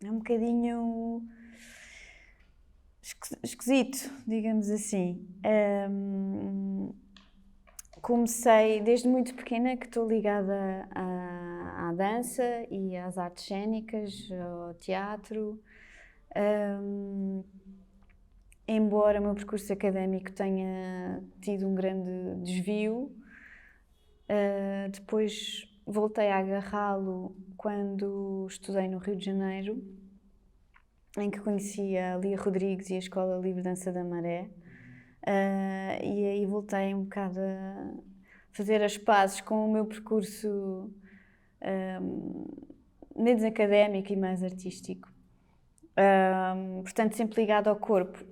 é um bocadinho esquisito, digamos assim. Comecei desde muito pequena que estou ligada à dança e às artes cênicas, ao teatro. Embora o meu percurso académico tenha tido um grande desvio, depois voltei a agarrá-lo quando estudei no Rio de Janeiro, em que conheci a Lia Rodrigues e a Escola Livre Dança da Maré. E aí voltei um bocado a fazer as pazes com o meu percurso menos académico e mais artístico. Portanto, sempre ligado ao corpo.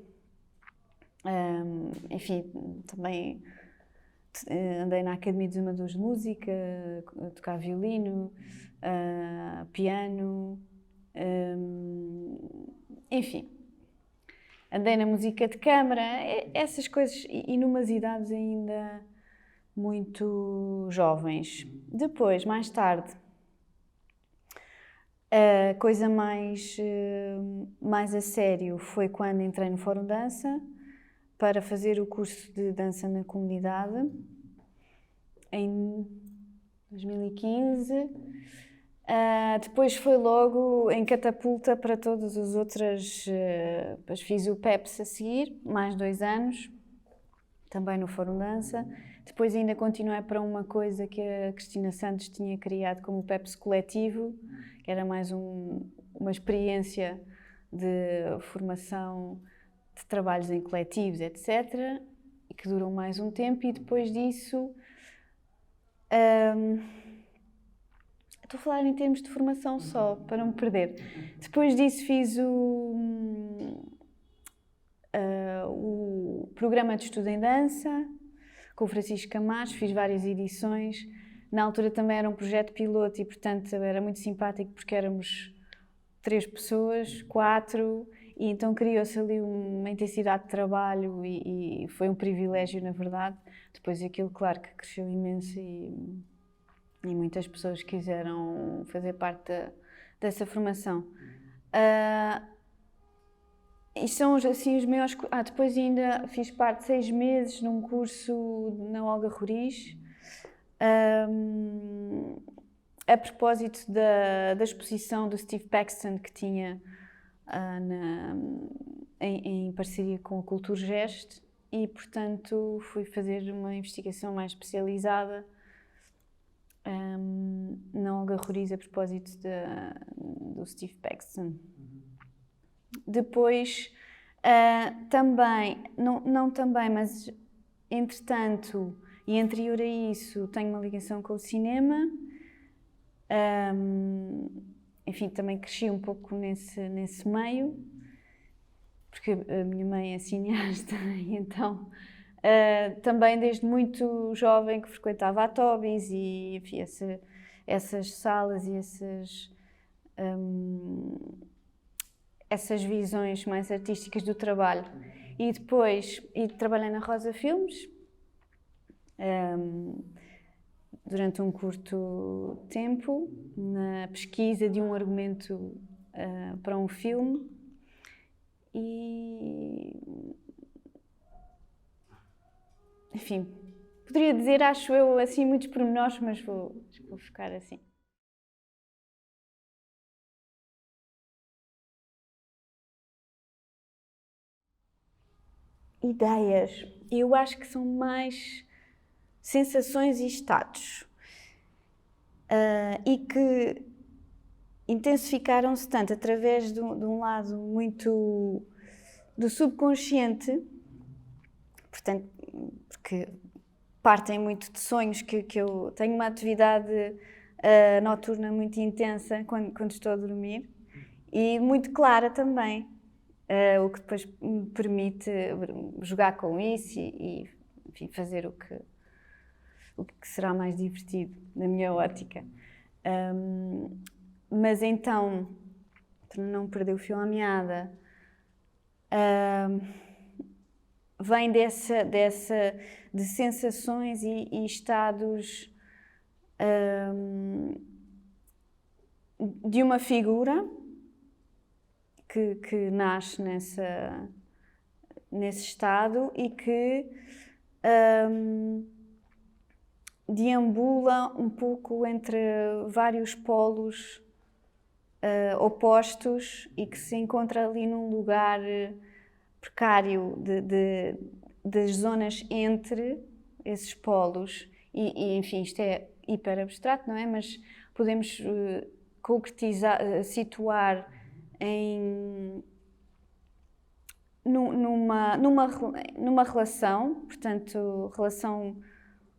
Enfim, também andei na Academia dos Amadores de Música, a tocar violino, piano, enfim. Andei na música de câmara, essas coisas, e numas idades ainda muito jovens. Depois, mais tarde, a coisa mais a sério foi quando entrei no Fórum Dança para fazer o curso de dança na comunidade, em 2015. Depois foi logo em catapulta para todas as outras. Depois fiz o PEPS a seguir, mais 2 anos, também no Fórum Dança. Depois ainda continuei para uma coisa que a Cristina Santos tinha criado como o PEPS coletivo, que era mais uma experiência de formação de trabalhos em coletivos, etc., e que durou mais um tempo. E depois disso, estou a falar em termos de formação só, para não me perder. Depois disso fiz o programa de estudo em dança, com o Francisco Camacho, fiz várias edições. Na altura também era um projeto piloto e, portanto, era muito simpático porque éramos 3 pessoas, 4, e então criou-se ali uma intensidade de trabalho e foi um privilégio, na verdade. Depois aquilo, claro, que cresceu imenso e muitas pessoas quiseram fazer parte dessa formação. E são assim os maiores. Depois ainda fiz parte de 6 meses num curso na Olga Roriz, a propósito da exposição do Steve Paxton que tinha em parceria com a Culturgest, e portanto fui fazer uma investigação mais especializada na Olga Roriz a propósito do Steve Paxton. Depois, também, não também, mas entretanto e anterior a isso, tenho uma ligação com o cinema. Enfim, também cresci um pouco nesse meio, porque a minha mãe é cineasta, e então também desde muito jovem que frequentava a Tobis e enfim, essas salas e essas visões mais artísticas do trabalho. E depois trabalhei na Rosa Filmes durante um curto tempo, na pesquisa de um argumento para um filme. E enfim, poderia dizer, acho eu, assim, muitos pormenores, mas vou ficar assim. Ideias, eu acho que são mais sensações e estados, e que intensificaram-se tanto através de um lado muito do subconsciente, portanto, porque partem muito de sonhos que eu tenho uma atividade noturna muito intensa quando estou a dormir e muito clara também, o que depois me permite jogar com isso e enfim, fazer o que será mais divertido na minha ótica. Mas então, para não perder o fio à meada, vem de sensações e estados de uma figura que nasce nesse estado e que deambula um pouco entre vários polos opostos e que se encontra ali num lugar precário das zonas entre esses polos. E, enfim, isto é hiper abstrato, não é? Mas podemos concretizar, situar numa relação, portanto, relação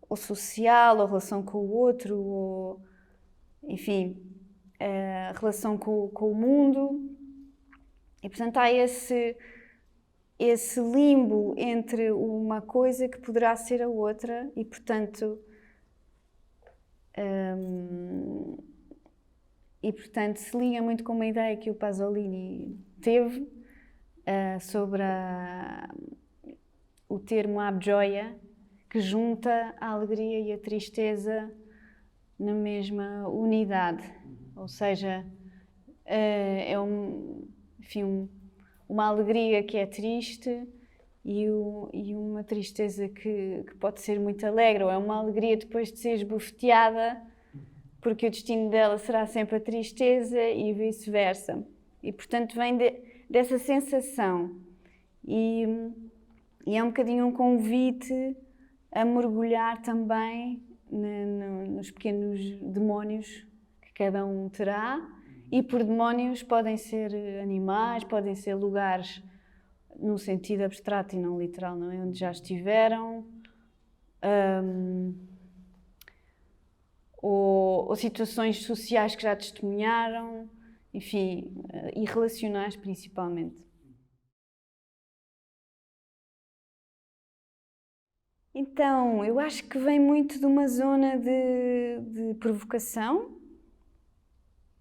ou social, ou relação com o outro, ou, enfim, relação com o mundo. E, portanto, há esse limbo entre uma coisa que poderá ser a outra e, portanto, se liga muito com uma ideia que o Pasolini teve sobre o termo abgioia, que junta a alegria e a tristeza na mesma unidade. Ou seja, enfim, uma alegria que é triste e uma tristeza que pode ser muito alegre, ou é uma alegria depois de ser esbofeteada, porque o destino dela será sempre a tristeza e vice-versa. E, portanto, vem dessa sensação. E é um bocadinho um convite a mergulhar também nos pequenos demónios que cada um terá. E por demónios podem ser animais, podem ser lugares no sentido abstrato e não literal, não é? Onde já estiveram. Ou situações sociais que já testemunharam, enfim, e relacionais principalmente. Então, eu acho que vem muito de uma zona de provocação,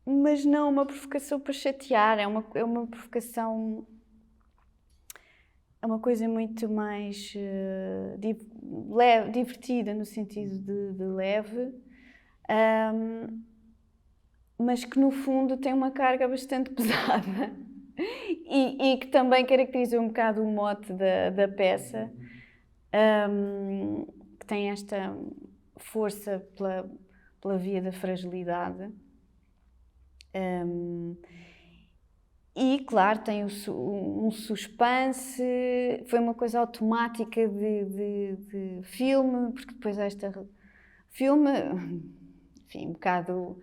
mas não uma provocação para chatear, é uma provocação, é uma coisa muito mais divertida, no sentido de leve, mas que no fundo tem uma carga bastante pesada e que também caracteriza um bocado o mote da peça, que tem esta força pela via da fragilidade. E, claro, tem um suspense, foi uma coisa automática de filme, porque depois filme, enfim, um bocado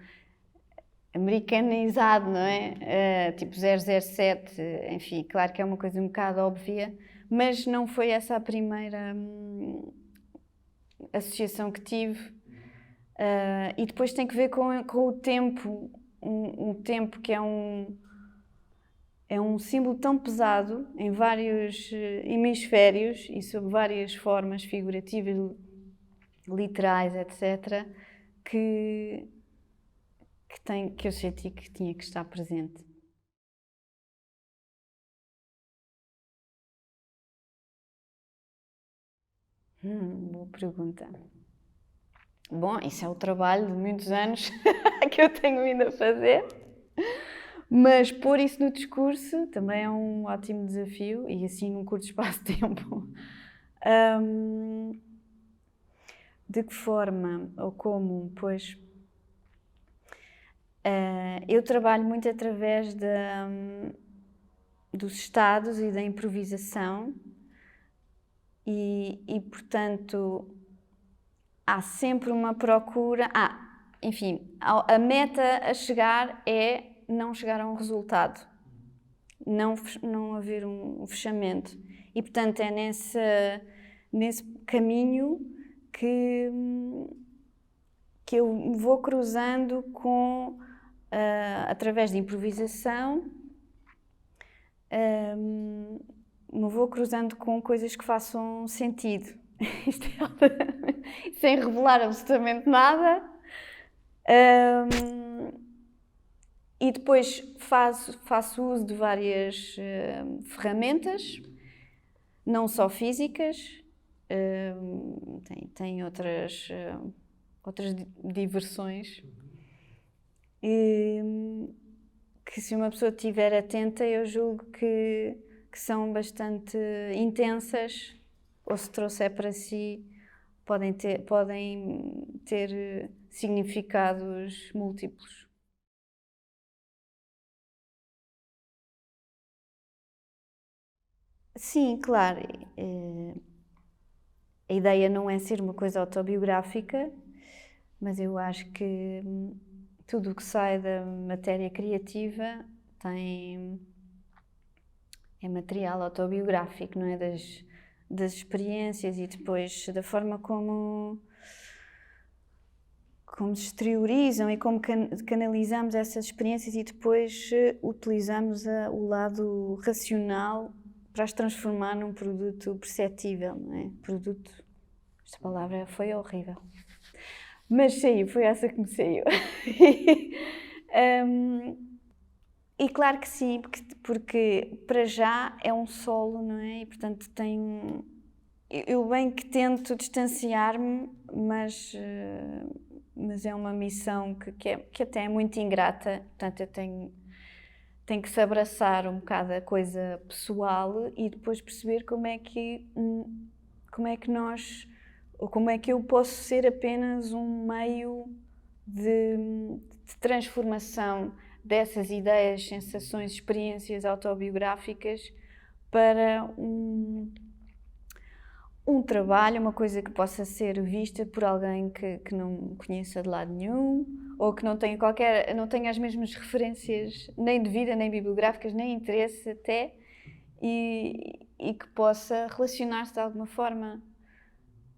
americanizado, não é? Tipo 007, enfim, claro que é uma coisa um bocado óbvia, mas não foi essa a primeira associação que tive. E depois tem que ver com o tempo, um tempo que é um símbolo tão pesado em vários hemisférios e sob várias formas figurativas, literais, etc., que eu senti que tinha que estar presente. Boa pergunta. Bom, isso é o trabalho de muitos anos que eu tenho vindo a fazer, mas pôr isso no discurso também é um ótimo desafio e assim num curto espaço de tempo. De que forma ou como? Pois eu trabalho muito através dos estados e da improvisação e portanto, há sempre uma procura. Enfim, a meta a chegar é não chegar a um resultado, não haver um fechamento. E portanto, é nesse caminho que eu me vou cruzando através de improvisação, me vou cruzando com coisas que façam sentido. Isto sem revelar absolutamente nada. E depois faço uso de várias ferramentas, não só físicas, tem outras diversões, que se uma pessoa estiver atenta, eu julgo que são bastante intensas, ou se trouxer para si, podem ter significados múltiplos. Sim, claro. A ideia não é ser uma coisa autobiográfica, mas eu acho que tudo o que sai da matéria criativa é material autobiográfico, não é? Das experiências e depois da forma como se exteriorizam e como canalizamos essas experiências e depois utilizamos o lado racional para as transformar num produto perceptível, não é? Esta palavra foi horrível. Mas saiu, foi essa que me saiu. E claro que sim, porque para já é um solo, não é? E portanto eu bem que tento distanciar-me, mas é uma missão que até é muito ingrata. Portanto, eu tenho que se abraçar um bocado a coisa pessoal e depois perceber como é que nós, ou como é que eu posso ser apenas um meio de transformação dessas ideias, sensações, experiências autobiográficas para um trabalho, uma coisa que possa ser vista por alguém que não conheça de lado nenhum, ou que não tenha as mesmas referências, nem de vida, nem bibliográficas, nem interesse até, e que possa relacionar-se de alguma forma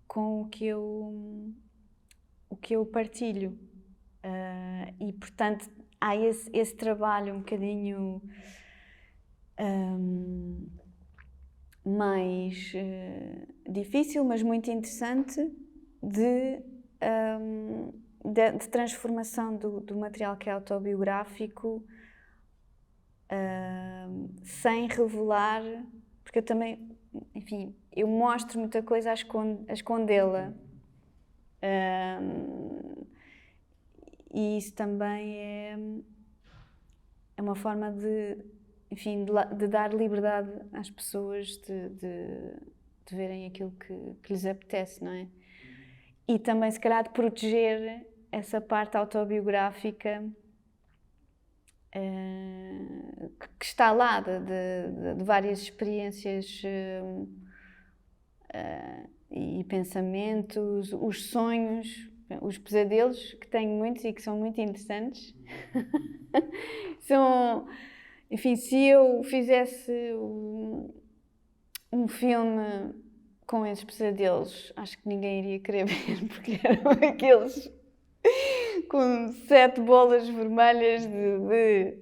com o que eu partilho. E portanto há esse trabalho um bocadinho mais difícil, mas muito interessante de transformação do material que é autobiográfico sem revelar, porque eu também, enfim, eu mostro muita coisa a escondê-la. E isso também é uma forma enfim, de dar liberdade às pessoas de verem aquilo que lhes apetece, não é? E também, se calhar, de proteger essa parte autobiográfica que está lá, de várias experiências e pensamentos, os sonhos, os pesadelos, que tenho muitos e que são muito interessantes. Enfim, se eu fizesse um filme com esses pesadelos, acho que ninguém iria querer ver, porque eram aqueles com 7 bolas vermelhas de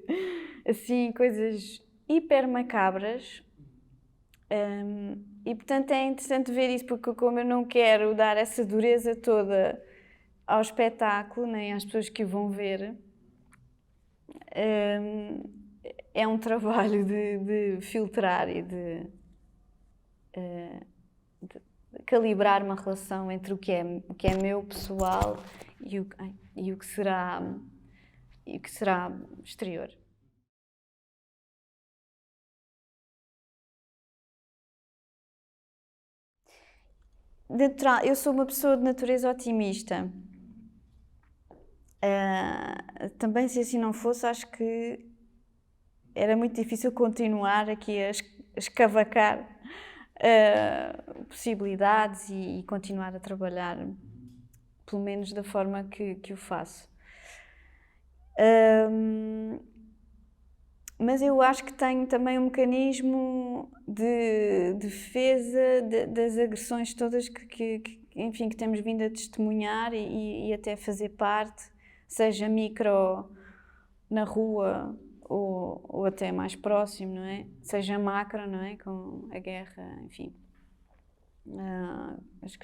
assim, coisas hiper macabras. E portanto é interessante ver isso, porque como eu não quero dar essa dureza toda ao espetáculo, nem às pessoas que o vão ver, é um trabalho de filtrar e de calibrar uma relação entre o que é meu pessoal e o que será exterior. Natural, eu sou uma pessoa de natureza otimista. Também, se assim não fosse, acho que era muito difícil continuar aqui a escavacar possibilidades e continuar a trabalhar, pelo menos da forma que o faço. Mas eu acho que tenho também um mecanismo de defesa das agressões todas enfim, que temos vindo a testemunhar e até fazer parte, seja micro na rua ou até mais próximo, não é? Seja macro, não é? Com a guerra, enfim. As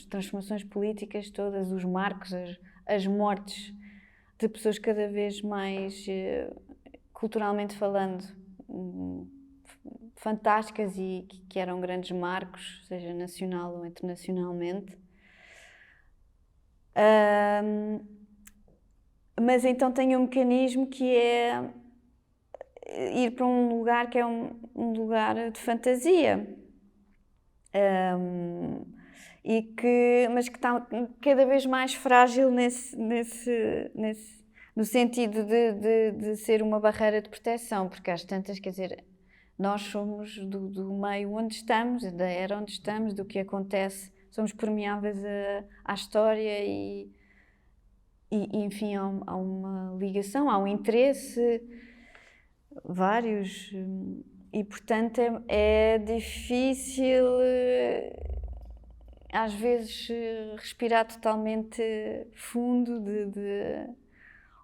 transformações políticas todas, os marcos, as mortes de pessoas cada vez mais, culturalmente falando, fantásticas e que eram grandes marcos, seja nacional ou internacionalmente. Mas então tenho um mecanismo que é ir para um lugar que é um lugar de fantasia. Mas que está cada vez mais frágil no sentido de ser uma barreira de proteção, porque às tantas, quer dizer, nós somos do meio onde estamos, da era onde estamos, do que acontece, somos permeáveis à história e enfim, há uma ligação, há um interesse, vários, e portanto é difícil às vezes respirar totalmente fundo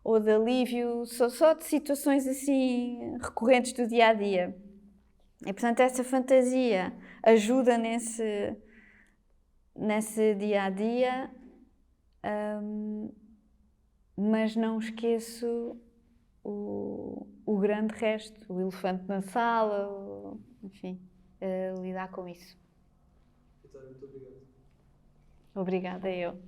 ou de alívio, só de situações assim recorrentes do dia a dia. E portanto essa fantasia ajuda nesse dia a dia, mas não esqueço o grande resto, o elefante na sala, enfim, lidar com isso. Vitória, muito obrigado. Obrigada, eu.